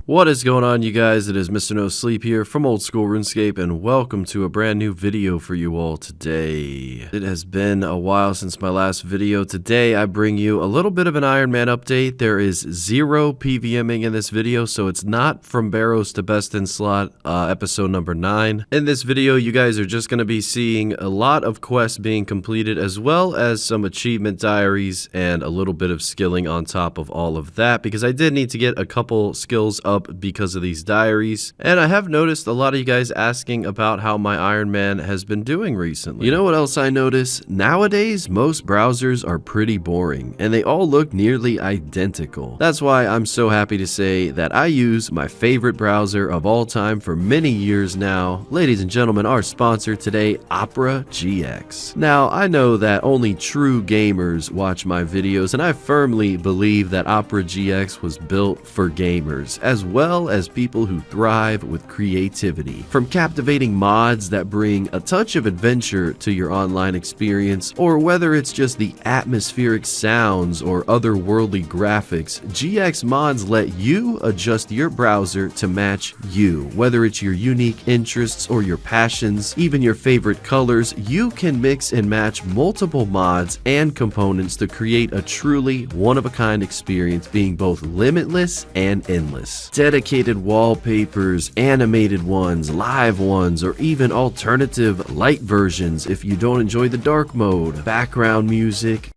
What is going on, you guys? It is Mr. No Sleep here from Old School RuneScape, and welcome to a brand new video for you all today. It has been a while since my last video. Today I bring you a little bit of an Iron Man update. There is zero PVMing in this video, so it's not From Barrows to Best in Slot, episode number 9. In this video, you guys are just going to be seeing a lot of quests being completed, as well as some achievement diaries and a little bit of skilling on top of all of that, because I did need to get a couple skills up because of these diaries. And I have noticed a lot of you guys asking about how my Iron Man has been doing recently. You know what else I notice? Nowadays, most browsers are pretty boring, and they all look nearly identical. That's why I'm so happy to say that I use my favorite browser of all time for many years now. Ladies and gentlemen, our sponsor today, Opera GX. Now, I know that only true gamers watch my videos, and I firmly believe that Opera GX was built for gamers, as well as people who thrive with creativity. From captivating mods that bring a touch of adventure to your online experience, or whether it's just the atmospheric sounds or otherworldly graphics, GX mods let you adjust your browser to match you. Whether it's your unique interests or your passions, even your favorite colors, you can mix and match multiple mods and components to create a truly one-of-a-kind experience, being both limitless and endless. Dedicated wallpapers, animated ones, live ones, or even alternative light versions if you don't enjoy the dark mode, background music,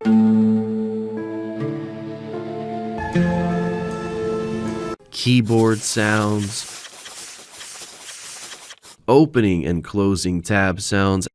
keyboard sounds, opening and closing tab sounds,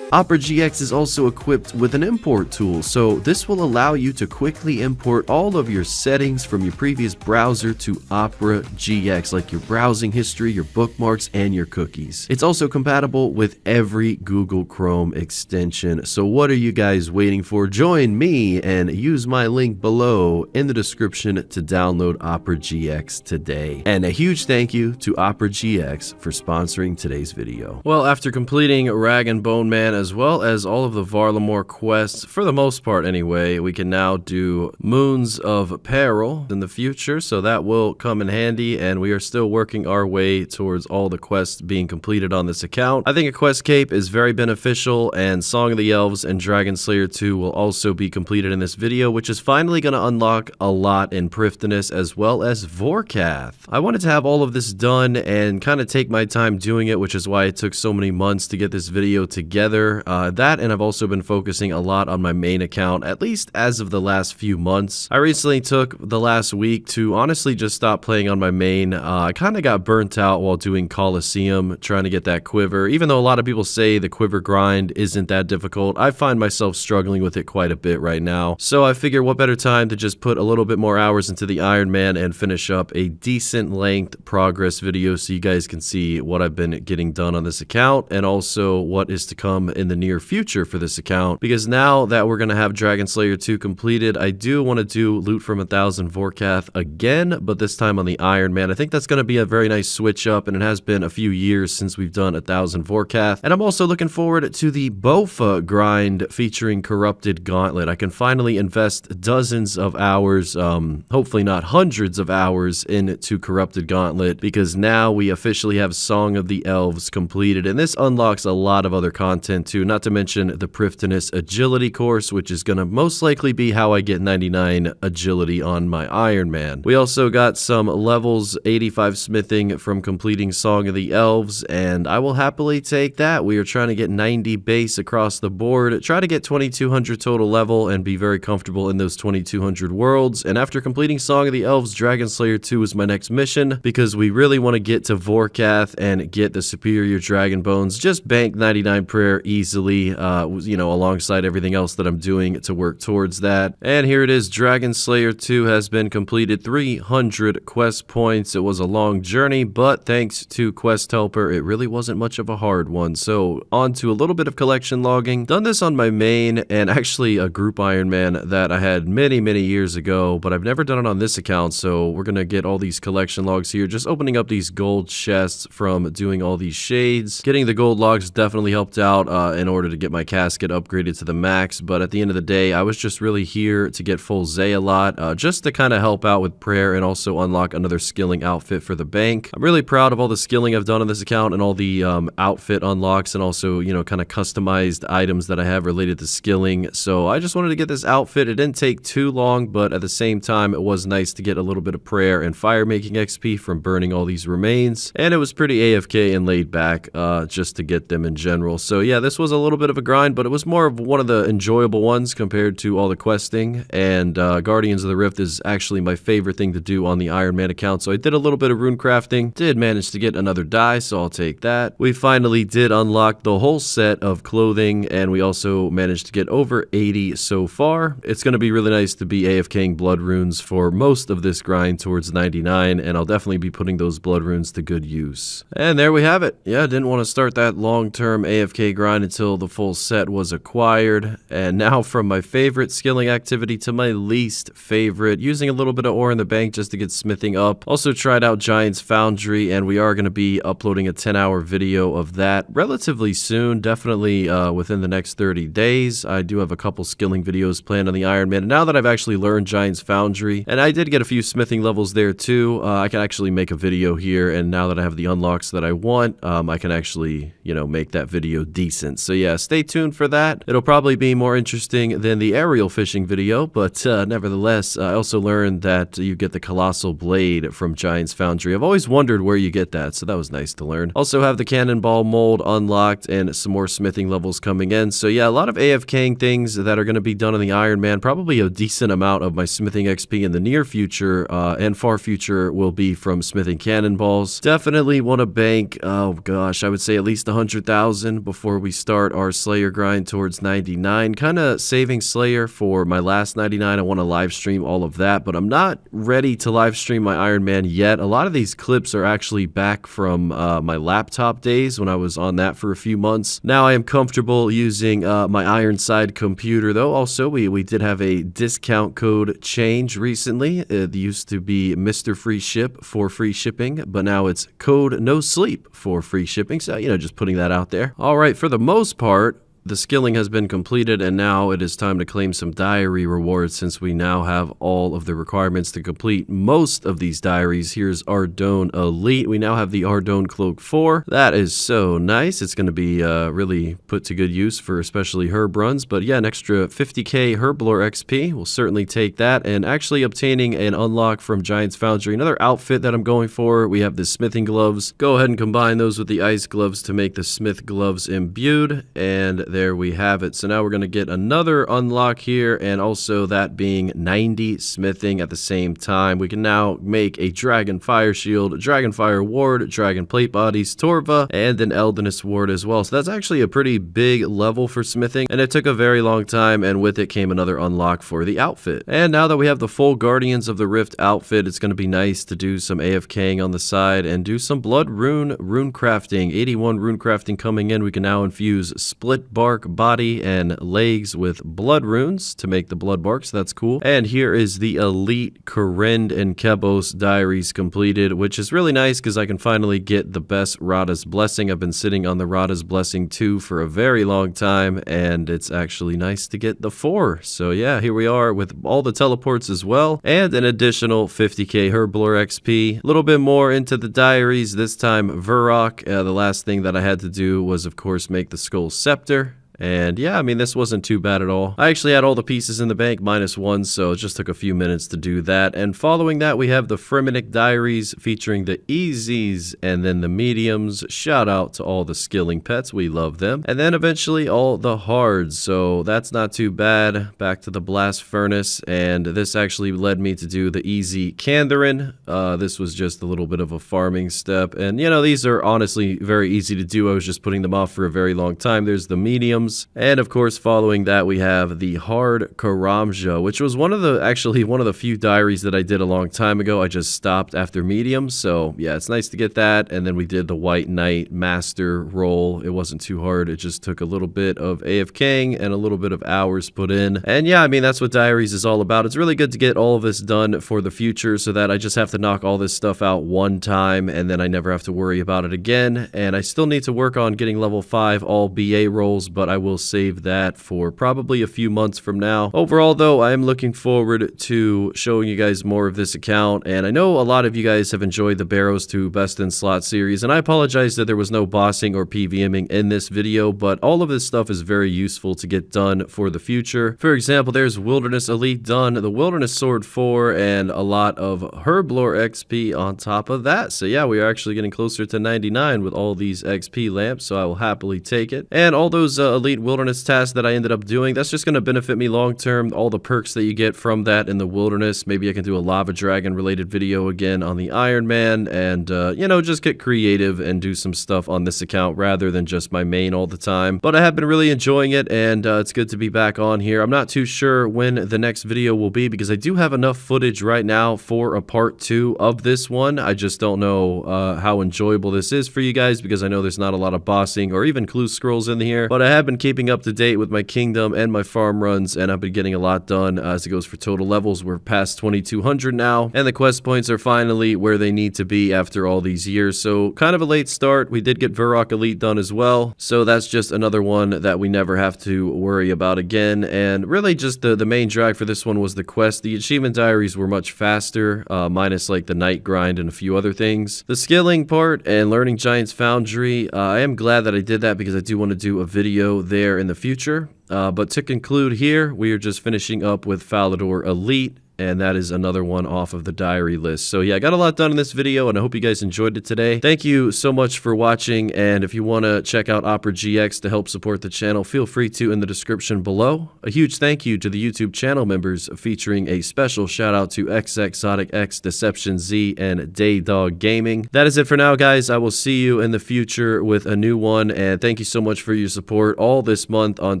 Opera GX is also equipped with an import tool, so this will allow you to quickly import all of your settings from your previous browser to Opera GX, like your browsing history, your bookmarks, and your cookies. It's also compatible with every Google Chrome extension, so what are you guys waiting for? Join me and use my link below in the description to download Opera GX today. And a huge thank you to Opera GX for sponsoring today's video. Well, after completing Rag and Bone Man, as well as all of the Varlamore quests, for the most part anyway, we can now do Moons of Peril in the future, so that will come in handy, and we are still working our way towards all the quests being completed on this account. I think a quest cape is very beneficial, and Song of the Elves and Dragon Slayer 2 will also be completed in this video, which is finally going to unlock a lot in Prifddinas as well as Vorkath. I wanted to have all of this done and kind of take my time doing it, which is why it took so many months to get this video together. That, and I've also been focusing a lot on my main account, at least as of the last few months. I recently took the last week to honestly just stop playing on my main. I kind of got burnt out while doing Coliseum, trying to get that quiver. Even though a lot of people say the quiver grind isn't that difficult, I find myself struggling with it quite a bit right now. So I figure what better time to just put a little bit more hours into the Iron Man and finish up a decent length progress video so you guys can see what I've been getting done on this account, and also what is to come in the near future for this account. Because now that we're going to have Dragon Slayer 2 completed, I do want to do Loot from 1000 Vorkath again, but this time on the Iron Man. I think that's going to be a very nice switch up, and it has been a few years since we've done 1000 Vorkath. And I'm also looking forward to the Bofa grind featuring Corrupted Gauntlet. I can finally invest dozens of hours, hopefully not hundreds of hours, into Corrupted Gauntlet, because now we officially have Song of the Elves completed, and this unlocks a lot of other content too, not to mention the Prifddinas agility course, which is going to most likely be how I get 99 agility on my Iron Man. We also got some levels 85 smithing from completing Song of the Elves, and I will happily take that. We are trying to get 90 base across the board, try to get 2200 total level, and be very comfortable in those 2200 worlds. And after completing Song of the Elves, Dragon Slayer 2 is my next mission, because we really want to get to Vorkath and get the superior dragon bones. Just bank 99 prayer easily, you know, alongside everything else that I'm doing to work towards that. And here it is, Dragon Slayer 2 has been completed, 300 quest points. It was a long journey, but thanks to Quest Helper, it really wasn't much of a hard one. So on to a little bit of collection logging. Done this on my main, and actually a group Iron Man that I had many years ago, but I've never done it on this account, so we're gonna get all these collection logs here, just opening up these gold chests from doing all these shades. Getting the gold logs definitely helped out. in order to get my casket upgraded to the max, but at the end of the day, I was just really here to get full Zay a lot, just to kind of help out with prayer and also unlock another skilling outfit for the bank. I'm really proud of all the skilling I've done on this account and all the outfit unlocks and also, you know, kind of customized items that I have related to skilling. So I just wanted to get this outfit. It didn't take too long, but at the same time, it was nice to get a little bit of prayer and fire making XP from burning all these remains. And it was pretty AFK and laid back just to get them in general. So yeah, this was a little bit of a grind, but it was more of one of the enjoyable ones compared to all the questing. And Guardians of the Rift is actually my favorite thing to do on the Iron Man account. So I did a little bit of rune crafting, did manage to get another die, so I'll take that. We finally did unlock the whole set of clothing, and we also managed to get over 80 so far. It's going to be really nice to be AFKing blood runes for most of this grind towards 99, and I'll definitely be putting those blood runes to good use. And there we have it. Yeah, didn't want to start that long-term AFK grind until the full set was acquired. And now from my favorite skilling activity to my least favorite, using a little bit of ore in the bank just to get smithing up. Also tried out Giant's Foundry, and we are going to be uploading a 10-hour video of that relatively soon, definitely within the next 30 days. I do have a couple skilling videos planned on the Iron Man. And now that I've actually learned Giant's Foundry, and I did get a few smithing levels there too, I can actually make a video here, and now that I have the unlocks that I want, I can actually, you know, make that video decent. So yeah, stay tuned for that. It'll probably be more interesting than the aerial fishing video, but nevertheless, I also learned that you get the Colossal Blade from Giant's Foundry. I've always wondered where you get that, so that was nice to learn. Also have the Cannonball mold unlocked and some more smithing levels coming in. So yeah, a lot of AFKing things that are going to be done on the Iron Man. Probably a decent amount of my smithing XP in the near future and far future will be from smithing cannonballs. Definitely want to bank, oh gosh, I would say at least 100,000 before we start our Slayer grind towards 99. Kind of saving Slayer for my last 99. I want to live stream all of that, but I'm not ready to live stream my Iron Man yet. A lot of these clips are actually back from my laptop days when I was on that for a few months. Now I am comfortable using my Ironside computer though. Also, we did have a discount code change recently. It used to be Mr. Free Ship for free shipping, but now it's code No Sleep for free shipping. So, you know, just putting that out there. All right, for the most part, the skilling has been completed, and now it is time to claim some diary rewards since we now have all of the requirements to complete most of these diaries. Here's Ardone Elite. We now have the Ardone Cloak 4. That is so nice. It's going to be really put to good use for especially herb runs. But yeah, an extra 50k Herblore XP. We'll certainly take that. And actually obtaining an unlock from Giant's Foundry. Another outfit that I'm going for. We have the smithing gloves. Go ahead and combine those with the ice gloves to make the smith gloves imbued. And there we have it. So now we're going to get another unlock here, and also that being 90 smithing at the same time. We can now make a Dragon Fire Shield, Dragon Fire Ward, Dragon Plate Bodies, Torva, and an Eldonus Ward as well. So that's actually a pretty big level for smithing, and it took a very long time, and with it came another unlock for the outfit. And now that we have the full Guardians of the Rift outfit, it's going to be nice to do some AFKing on the side and do some blood rune crafting. 81 rune crafting coming in. We can now infuse split bark body and legs with blood runes to make the blood bark, so that's cool. And here is the elite Korind and Kebos diaries completed, which is really nice because I can finally get the best Rada's Blessing. I've been sitting on the Rada's Blessing 2 for a very long time, and it's actually nice to get the 4. So yeah, here we are with all the teleports as well, and an additional 50k Herblore XP. A little bit more into the diaries, this time Verrock. The last thing that I had to do was, of course, make the Skull Scepter. And yeah, I mean, this wasn't too bad at all. I actually had all the pieces in the bank -1, so it just took a few minutes to do that. And following that, we have the Fremennik Diaries featuring the easies and then the mediums. Shout out to all the skilling pets. We love them. And then eventually all the hards. So that's not too bad. Back to the Blast Furnace. And this actually led me to do the easy Kandarin. This was just a little bit of a farming step. And, you know, these are honestly very easy to do. I was just putting them off for a very long time. There's the mediums. mediums. And of course, following that, we have the Hard Karamja, which was actually one of the few diaries that I did a long time ago. I just stopped after mediums. So yeah, it's nice to get that. And then we did the White Knight Master roll. It wasn't too hard. It just took a little bit of AFKing and a little bit of hours put in. And yeah, I mean, that's what diaries is all about. It's really good to get all of this done for the future so that I just have to knock all this stuff out one time and then I never have to worry about it again. And I still need to work on getting level 5 all BA rolls, but I will save that for probably a few months from now. Overall though, I am looking forward to showing you guys more of this account, and I know a lot of you guys have enjoyed the Barrows to Best in Slot series, and I apologize that there was no bossing or PVMing in this video, but all of this stuff is very useful to get done for the future. For example, there's Wilderness Elite done, the Wilderness Sword 4, and a lot of Herblore XP on top of that. So yeah, we are actually getting closer to 99 with all these XP lamps, so I will happily take it. And all those Elite Wilderness tasks that I ended up doing, that's just going to benefit me long term. All the perks that you get from that in the wilderness. Maybe I can do a Lava Dragon related video again on the Iron Man, and you know, just get creative and do some stuff on this account rather than just my main all the time. But I have been really enjoying it, and it's good to be back on here. I'm not too sure when the next video will be because I do have enough footage right now for a part 2 of this one. I just don't know how enjoyable this is for you guys because I know there's not a lot of bossing or even clue scrolls in here, but I have been keeping up to date with my kingdom and my farm runs, and I've been getting a lot done as it goes for total levels. We're past 2200 now, and the quest points are finally where they need to be after all these years. So kind of a late start. We did get Varrock Elite done as well, so that's just another one that we never have to worry about again. And really just the main drag for this one was the quest. The achievement diaries were much faster, minus like the night grind and a few other things. The skilling part and learning Giants Foundry, I am glad that I did that because I do want to do a video there in the future. But to conclude here, we are just finishing up with Falador Elite, and that is another one off of the diary list. So yeah, I got a lot done in this video, and I hope you guys enjoyed it today. Thank you so much for watching, and if you want to check out Opera GX to help support the channel, feel free to in the description below. A huge thank you to the YouTube channel members, featuring a special shout out to xXzoticx, DeceptionZ, and DaeDogGaming. That is it for now, guys. I will see you in the future with a new one, and thank you so much for your support all this month on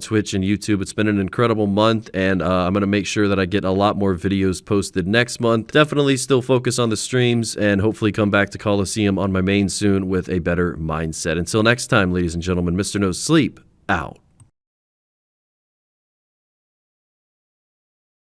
Twitch and YouTube. It's been an incredible month, and I'm going to make sure that I get a lot more videos posted next month. Definitely still focus on the streams and hopefully come back to Coliseum on my main soon with a better mindset. Until next time, ladies and gentlemen, Mr. No Sleep out.